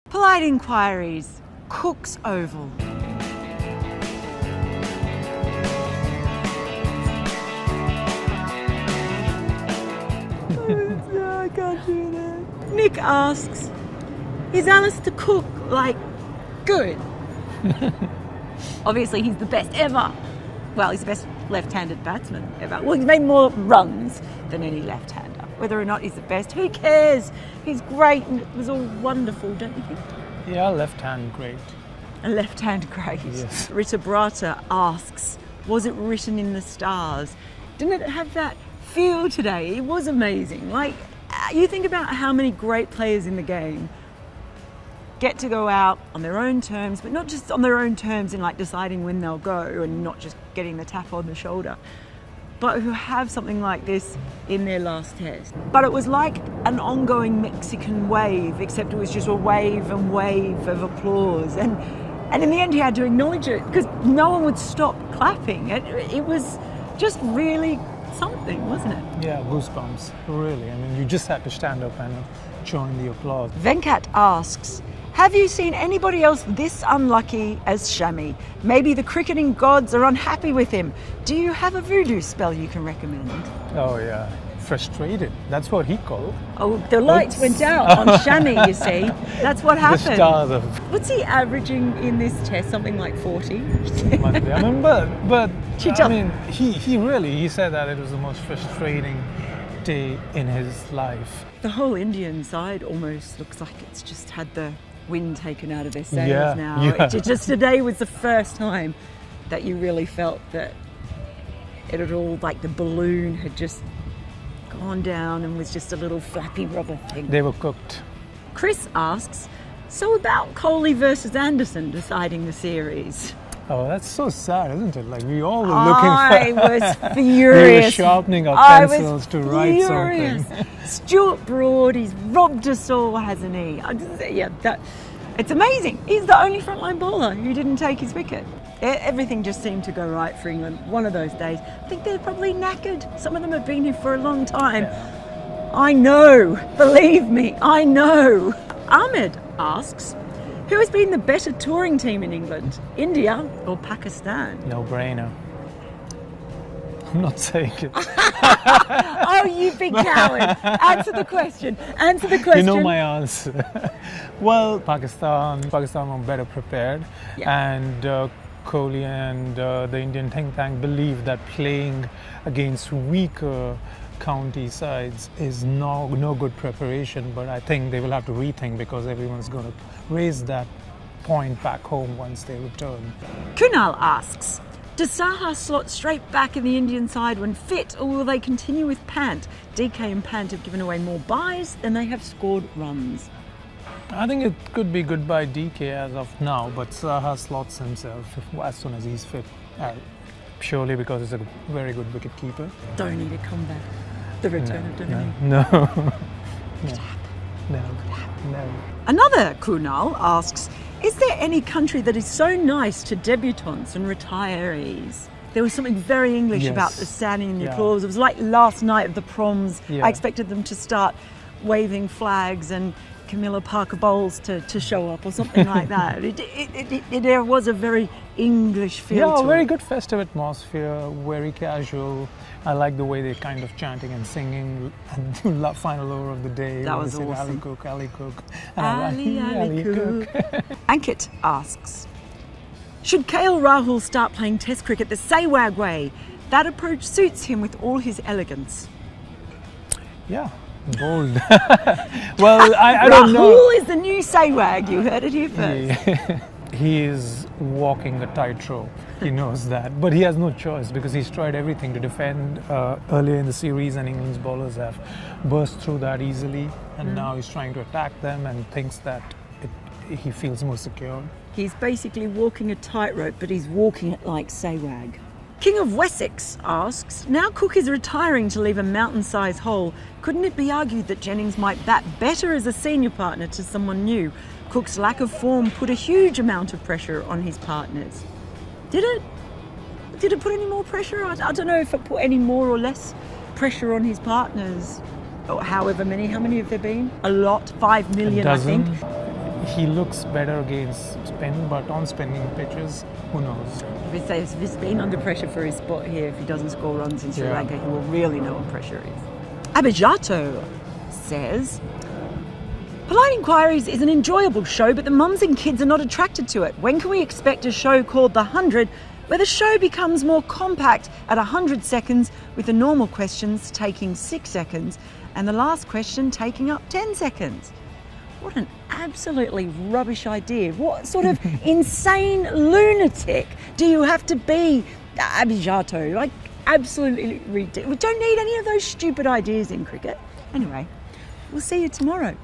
Polite Enquiries, Cook's Oval. I can't do that. Nick asks, is Alistair Cook, good? Obviously he's the best ever. Well, he's the best left-handed batsman ever. Well, he's made more runs than any left-hander. Whether or not he's the best, who cares? He's great and it was all wonderful, don't you think? Yeah, left-hand great. A left-hand great. Yes. Rita Brata asks, was it written in the stars? Didn't it have that feel today? It was amazing. You think about how many great players in the game get to go out on their own terms, but not just on their own terms in deciding when they'll go and not just getting the tap on the shoulder, but who have something like this in their last test. But it was like an ongoing Mexican wave, except it was just a wave and wave of applause. And in the end he had to acknowledge it because no one would stop clapping. It was just really something, wasn't it? Yeah, goosebumps, really. I mean, you just had to stand up and join the applause. Venkat asks, have you seen anybody else this unlucky as Shami? Maybe the cricketing gods are unhappy with him. Do you have a voodoo spell you can recommend? Oh yeah, frustrated. That's what he called. Oh, the lights went out on Shami, you see. That's what happened. The stars of... What's he averaging in this test? Something like 40? Monday. I mean, but he said that it was the most frustrating day in his life. The whole Indian side almost looks like it's just had the wind taken out of their sails now. Yeah. Just today was the first time that you really felt that it had all, the balloon had just gone down and was just a little flappy rubber thing. They were cooked. Chris asks, so about Kohli versus Anderson deciding the series? Oh, that's so sad, isn't it? We all were looking I was furious. We were sharpening our pencils to write something. Stuart Broad, he's robbed us all, hasn't he? It's amazing. He's the only frontline bowler who didn't take his wicket. Everything just seemed to go right for England. One of those days. I think they're probably knackered. Some of them have been here for a long time. Yeah. I know. Believe me, I know. Ahmed asks, who has been the better touring team in England, India or Pakistan? No brainer. I'm not saying it. Oh, you big coward. Answer the question. Answer the question. You know my answer. Well, Pakistan were better prepared. Yeah. And Kohli and the Indian think tank believe that playing against weaker county sides is no good preparation, but I think they will have to rethink because everyone's going to raise that point back home once they return. Kunal asks, does Saha slot straight back in the Indian side when fit, or will they continue with Pant? DK and Pant have given away more byes than they have scored runs. I think it could be goodbye DK as of now, but Saha slots himself as soon as he's fit, purely because he's a very good wicket keeper. Dhoni to come back. The return of Dhoni. No. Could happen. No. Another Kunal asks, is there any country that is so nice to debutantes and retirees? There was something very English about the standing in the applause. It was like last night of the proms. Yeah. I expected them to start waving flags and Camilla Parker Bowles to show up or something like that. There was a very English feel to it. Very good festive atmosphere, very casual. I like the way they're kind of chanting and singing and the final over of the day. That was awesome. Ali Cook, Ali Cook. Ali Cook. Ankit asks, should KL Rahul start playing Test cricket the Sehwag way? That approach suits him with all his elegance. Yeah. Bold. Well, I don't know. Rahul is the new Sehwag. You heard it here first. He is walking a tightrope. He knows that. But he has no choice because he's tried everything to defend earlier in the series, and England's bowlers have burst through that easily. And now he's trying to attack them and thinks that he feels more secure. He's basically walking a tightrope, but he's walking it like Sehwag. King of Wessex asks, now Cook is retiring to leave a mountain-sized hole. Couldn't it be argued that Jennings might bat better as a senior partner to someone new? Cook's lack of form put a huge amount of pressure on his partners. Did it? Did it put any more pressure? I don't know if it put any more or less pressure on his partners. Or however many. How many have there been? A lot. 5 million, I think. he looks better against spin, but on spinning pitches, who knows? If he's been under pressure for his spot here, if he doesn't score runs in Sri Lanka, he will really know what pressure is. Abijato says, Polite Enquiries is an enjoyable show, but the mums and kids are not attracted to it. When can we expect a show called The 100, where the show becomes more compact at 100 seconds, with the normal questions taking 6 seconds and the last question taking up 10 seconds? What an absolutely rubbish idea. What sort of insane lunatic do you have to be, Abijato? Like, absolutely ridiculous. We don't need any of those stupid ideas in cricket. Anyway, we'll see you tomorrow.